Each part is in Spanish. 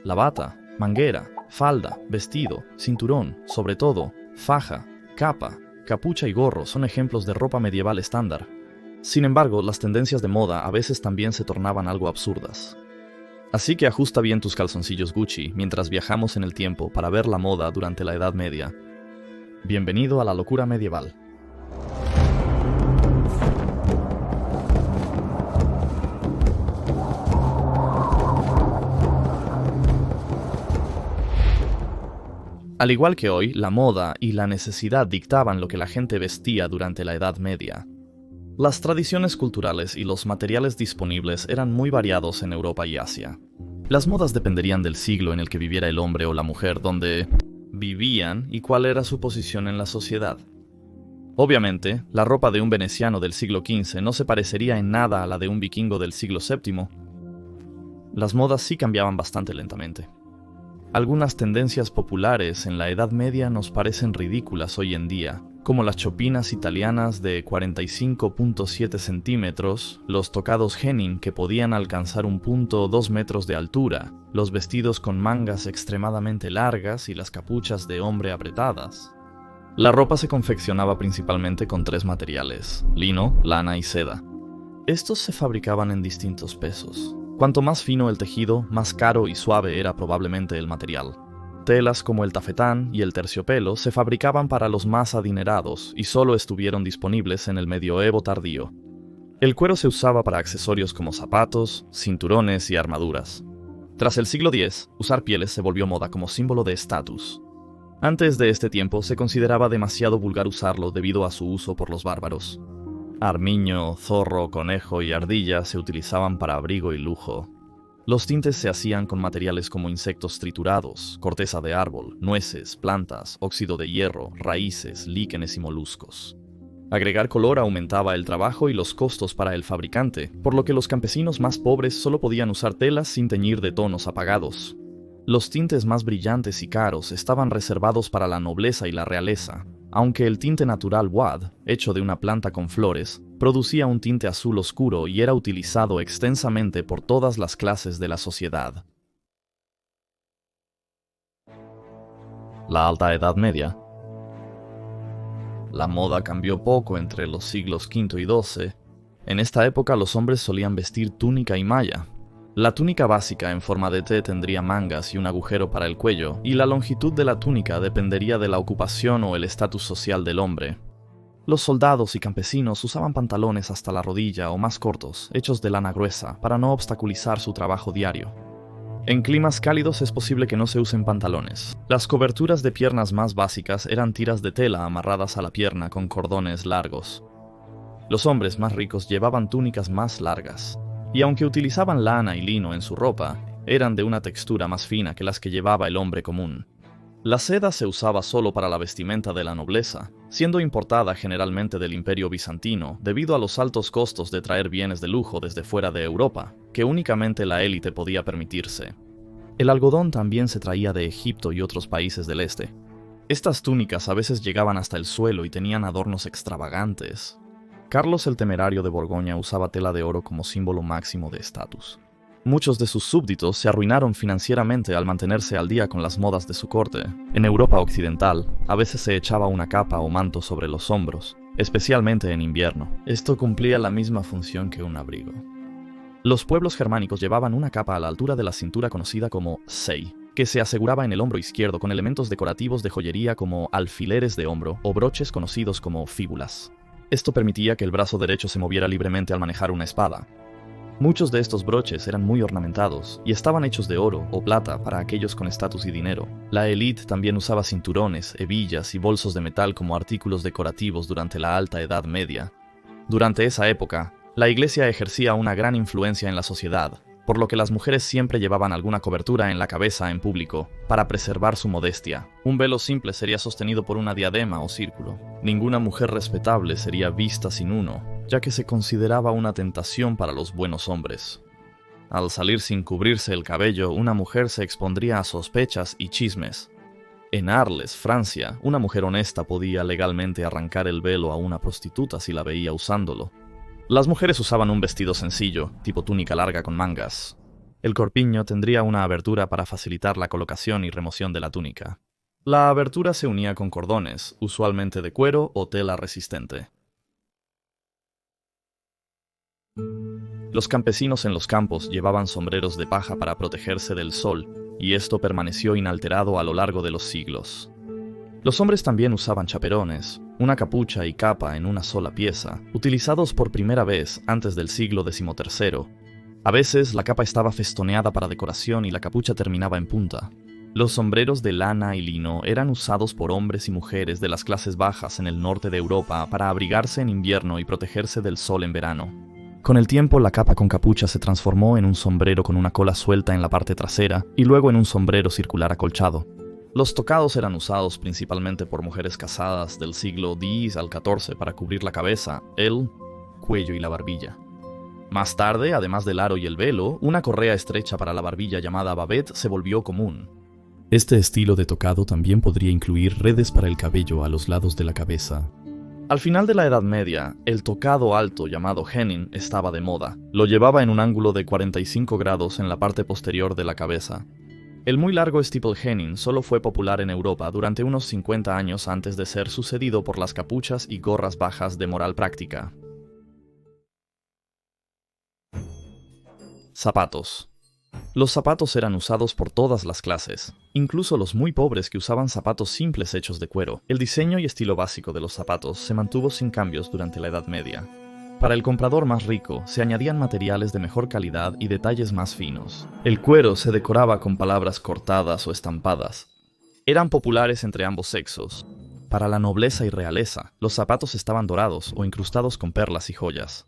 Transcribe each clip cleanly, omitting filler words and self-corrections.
La bata, manguera, falda, vestido, cinturón, sobre todo, faja, capa, capucha y gorro son ejemplos de ropa medieval estándar. Sin embargo, las tendencias de moda a veces también se tornaban algo absurdas. Así que ajusta bien tus calzoncillos Gucci mientras viajamos en el tiempo para ver la moda durante la Edad Media. Bienvenido a la locura medieval. Al igual que hoy, la moda y la necesidad dictaban lo que la gente vestía durante la Edad Media. Las tradiciones culturales y los materiales disponibles eran muy variados en Europa y Asia. Las modas dependerían del siglo en el que viviera el hombre o la mujer, donde vivían y cuál era su posición en la sociedad. Obviamente, la ropa de un veneciano del siglo XV no se parecería en nada a la de un vikingo del siglo VII. Las modas sí cambiaban bastante lentamente. Algunas tendencias populares en la Edad Media nos parecen ridículas hoy en día, como las chopinas italianas de 45.7 centímetros, los tocados Henning que podían alcanzar 1.2 metros de altura, los vestidos con mangas extremadamente largas y las capuchas de hombre apretadas. La ropa se confeccionaba principalmente con 3 materiales: lino, lana y seda. Estos se fabricaban en distintos pesos. Cuanto más fino el tejido, más caro y suave era probablemente el material. Telas como el tafetán y el terciopelo se fabricaban para los más adinerados y solo estuvieron disponibles en el medioevo tardío. El cuero se usaba para accesorios como zapatos, cinturones y armaduras. Tras el siglo X, usar pieles se volvió moda como símbolo de estatus. Antes de este tiempo se consideraba demasiado vulgar usarlo debido a su uso por los bárbaros. Armiño, zorro, conejo y ardilla se utilizaban para abrigo y lujo. Los tintes se hacían con materiales como insectos triturados, corteza de árbol, nueces, plantas, óxido de hierro, raíces, líquenes y moluscos. Agregar color aumentaba el trabajo y los costos para el fabricante, por lo que los campesinos más pobres solo podían usar telas sin teñir de tonos apagados. Los tintes más brillantes y caros estaban reservados para la nobleza y la realeza, aunque el tinte natural Wad, hecho de una planta con flores, producía un tinte azul oscuro y era utilizado extensamente por todas las clases de la sociedad. La Alta Edad Media. La moda cambió poco entre los siglos V y XII. En esta época los hombres solían vestir túnica y malla. La túnica básica en forma de T tendría mangas y un agujero para el cuello, y la longitud de la túnica dependería de la ocupación o el estatus social del hombre. Los soldados y campesinos usaban pantalones hasta la rodilla o más cortos, hechos de lana gruesa, para no obstaculizar su trabajo diario. En climas cálidos es posible que no se usen pantalones. Las coberturas de piernas más básicas eran tiras de tela amarradas a la pierna con cordones largos. Los hombres más ricos llevaban túnicas más largas. Y aunque utilizaban lana y lino en su ropa, eran de una textura más fina que las que llevaba el hombre común. La seda se usaba solo para la vestimenta de la nobleza, siendo importada generalmente del Imperio Bizantino debido a los altos costos de traer bienes de lujo desde fuera de Europa, que únicamente la élite podía permitirse. El algodón también se traía de Egipto y otros países del este. Estas túnicas a veces llegaban hasta el suelo y tenían adornos extravagantes. Carlos el Temerario de Borgoña usaba tela de oro como símbolo máximo de estatus. Muchos de sus súbditos se arruinaron financieramente al mantenerse al día con las modas de su corte. En Europa occidental, a veces se echaba una capa o manto sobre los hombros, especialmente en invierno. Esto cumplía la misma función que un abrigo. Los pueblos germánicos llevaban una capa a la altura de la cintura conocida como sei, que se aseguraba en el hombro izquierdo con elementos decorativos de joyería como alfileres de hombro o broches conocidos como fíbulas. Esto permitía que el brazo derecho se moviera libremente al manejar una espada. Muchos de estos broches eran muy ornamentados y estaban hechos de oro o plata para aquellos con estatus y dinero. La élite también usaba cinturones, hebillas y bolsos de metal como artículos decorativos durante la Alta Edad Media. Durante esa época, la Iglesia ejercía una gran influencia en la sociedad, por lo que las mujeres siempre llevaban alguna cobertura en la cabeza en público, para preservar su modestia. Un velo simple sería sostenido por una diadema o círculo. Ninguna mujer respetable sería vista sin uno, ya que se consideraba una tentación para los buenos hombres. Al salir sin cubrirse el cabello, una mujer se expondría a sospechas y chismes. En Arles, Francia, una mujer honesta podía legalmente arrancar el velo a una prostituta si la veía usándolo. Las mujeres usaban un vestido sencillo, tipo túnica larga con mangas. El corpiño tendría una abertura para facilitar la colocación y remoción de la túnica. La abertura se unía con cordones, usualmente de cuero o tela resistente. Los campesinos en los campos llevaban sombreros de paja para protegerse del sol, y esto permaneció inalterado a lo largo de los siglos. Los hombres también usaban chaperones, una capucha y capa en una sola pieza, utilizados por primera vez antes del siglo XIII. A veces la capa estaba festoneada para decoración y la capucha terminaba en punta. Los sombreros de lana y lino eran usados por hombres y mujeres de las clases bajas en el norte de Europa para abrigarse en invierno y protegerse del sol en verano. Con el tiempo, la capa con capucha se transformó en un sombrero con una cola suelta en la parte trasera y luego en un sombrero circular acolchado. Los tocados eran usados principalmente por mujeres casadas del siglo X al XIV para cubrir la cabeza, el cuello y la barbilla. Más tarde, además del aro y el velo, una correa estrecha para la barbilla llamada babette se volvió común. Este estilo de tocado también podría incluir redes para el cabello a los lados de la cabeza. Al final de la Edad Media, el tocado alto llamado hennin estaba de moda. Lo llevaba en un ángulo de 45 grados en la parte posterior de la cabeza. El muy largo steeple hennin solo fue popular en Europa durante unos 50 años antes de ser sucedido por las capuchas y gorras bajas de moral práctica. Zapatos. Los zapatos eran usados por todas las clases, incluso los muy pobres que usaban zapatos simples hechos de cuero. El diseño y estilo básico de los zapatos se mantuvo sin cambios durante la Edad Media. Para el comprador más rico, se añadían materiales de mejor calidad y detalles más finos. El cuero se decoraba con palabras cortadas o estampadas. Eran populares entre ambos sexos. Para la nobleza y realeza, los zapatos estaban dorados o incrustados con perlas y joyas.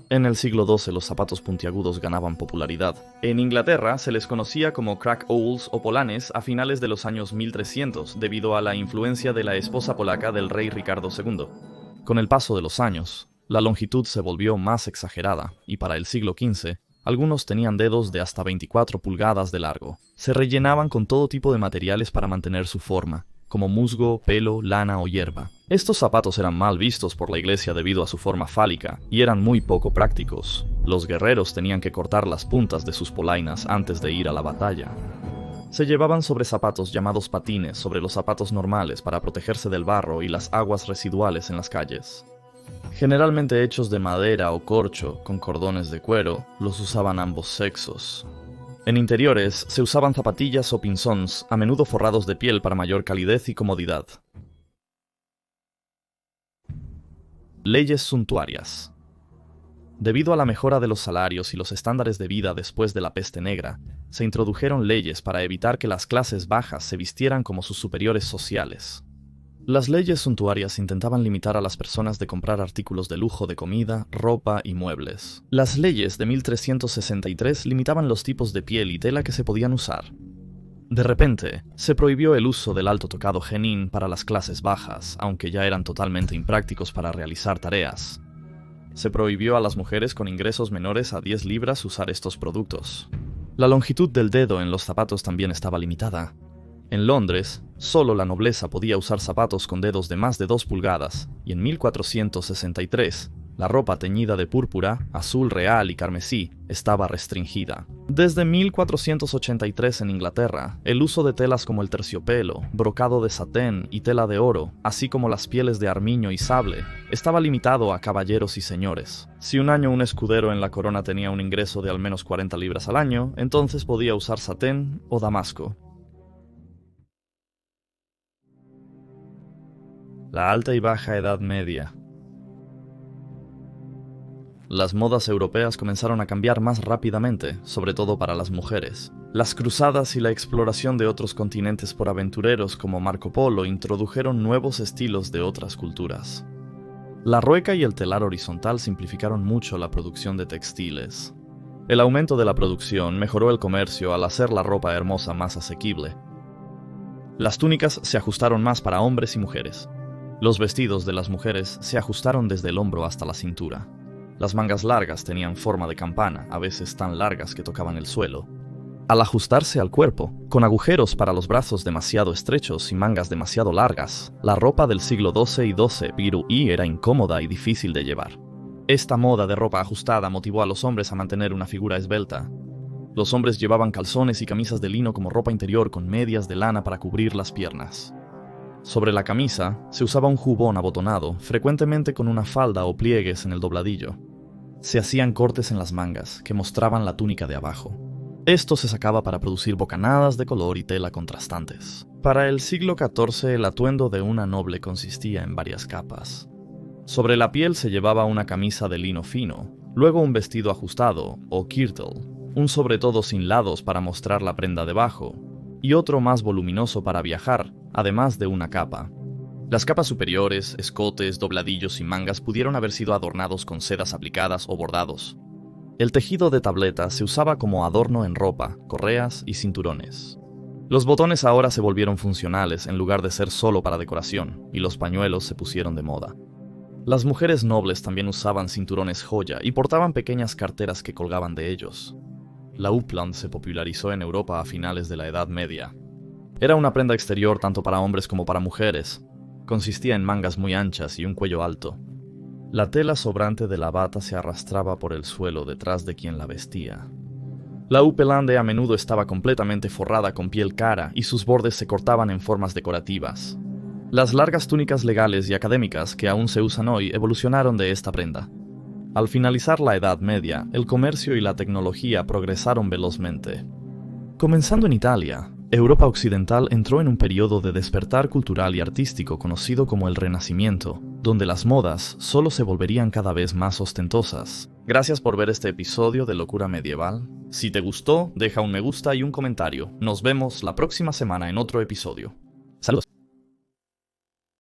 En el siglo XII los zapatos puntiagudos ganaban popularidad. En Inglaterra se les conocía como crack owls o polanes a finales de los años 1300 debido a la influencia de la esposa polaca del rey Ricardo II. Con el paso de los años, la longitud se volvió más exagerada y para el siglo XV, algunos tenían dedos de hasta 24 pulgadas de largo. Se rellenaban con todo tipo de materiales para mantener su forma, como musgo, pelo, lana o hierba. Estos zapatos eran mal vistos por la iglesia debido a su forma fálica y eran muy poco prácticos. Los guerreros tenían que cortar las puntas de sus polainas antes de ir a la batalla. Se llevaban sobre zapatos llamados patines sobre los zapatos normales para protegerse del barro y las aguas residuales en las calles. Generalmente hechos de madera o corcho, con cordones de cuero, los usaban ambos sexos. En interiores se usaban zapatillas o pinzons, a menudo forrados de piel para mayor calidez y comodidad. Leyes suntuarias. Debido a la mejora de los salarios y los estándares de vida después de la peste negra, se introdujeron leyes para evitar que las clases bajas se vistieran como sus superiores sociales. Las leyes suntuarias intentaban limitar a las personas de comprar artículos de lujo de comida, ropa y muebles. Las leyes de 1363 limitaban los tipos de piel y tela que se podían usar. De repente, se prohibió el uso del alto tocado hennin para las clases bajas, aunque ya eran totalmente imprácticos para realizar tareas. Se prohibió a las mujeres con ingresos menores a 10 libras usar estos productos. La longitud del dedo en los zapatos también estaba limitada. En Londres, solo la nobleza podía usar zapatos con dedos de más de 2 pulgadas, y en 1463, la ropa teñida de púrpura, azul real y carmesí estaba restringida. Desde 1483 en Inglaterra, el uso de telas como el terciopelo, brocado de satén y tela de oro, así como las pieles de armiño y sable, estaba limitado a caballeros y señores. Si un año un escudero en la corona tenía un ingreso de al menos 40 libras al año, entonces podía usar satén o damasco. La Alta y Baja Edad Media. Las modas europeas comenzaron a cambiar más rápidamente, sobre todo para las mujeres. Las cruzadas y la exploración de otros continentes por aventureros como Marco Polo introdujeron nuevos estilos de otras culturas. La rueca y el telar horizontal simplificaron mucho la producción de textiles. El aumento de la producción mejoró el comercio al hacer la ropa hermosa más asequible. Las túnicas se ajustaron más para hombres y mujeres. Los vestidos de las mujeres se ajustaron desde el hombro hasta la cintura. Las mangas largas tenían forma de campana, a veces tan largas que tocaban el suelo. Al ajustarse al cuerpo, con agujeros para los brazos demasiado estrechos y mangas demasiado largas, la ropa del siglo XII y XII era incómoda y difícil de llevar. Esta moda de ropa ajustada motivó a los hombres a mantener una figura esbelta. Los hombres llevaban calzones y camisas de lino como ropa interior con medias de lana para cubrir las piernas. Sobre la camisa se usaba un jubón abotonado, frecuentemente con una falda o pliegues en el dobladillo. Se hacían cortes en las mangas, que mostraban la túnica de abajo. Esto se sacaba para producir bocanadas de color y tela contrastantes. Para el siglo XIV, el atuendo de una noble consistía en varias capas. Sobre la piel se llevaba una camisa de lino fino, luego un vestido ajustado, o kirtle, un sobretodo sin lados para mostrar la prenda debajo, y otro más voluminoso para viajar, además de una capa. Las capas superiores, escotes, dobladillos y mangas pudieron haber sido adornados con sedas aplicadas o bordados. El tejido de tableta se usaba como adorno en ropa, correas y cinturones. Los botones ahora se volvieron funcionales en lugar de ser solo para decoración, y los pañuelos se pusieron de moda. Las mujeres nobles también usaban cinturones joya y portaban pequeñas carteras que colgaban de ellos. La Uppland se popularizó en Europa a finales de la Edad Media. Era una prenda exterior tanto para hombres como para mujeres. Consistía en mangas muy anchas y un cuello alto. La tela sobrante de la bata se arrastraba por el suelo detrás de quien la vestía. La Uppelande a menudo estaba completamente forrada con piel cara y sus bordes se cortaban en formas decorativas. Las largas túnicas legales y académicas que aún se usan hoy evolucionaron de esta prenda. Al finalizar la Edad Media, el comercio y la tecnología progresaron velozmente. Comenzando en Italia, Europa Occidental entró en un periodo de despertar cultural y artístico conocido como el Renacimiento, donde las modas solo se volverían cada vez más ostentosas. Gracias por ver este episodio de Locura Medieval. Si te gustó, deja un me gusta y un comentario. Nos vemos la próxima semana en otro episodio. Saludos.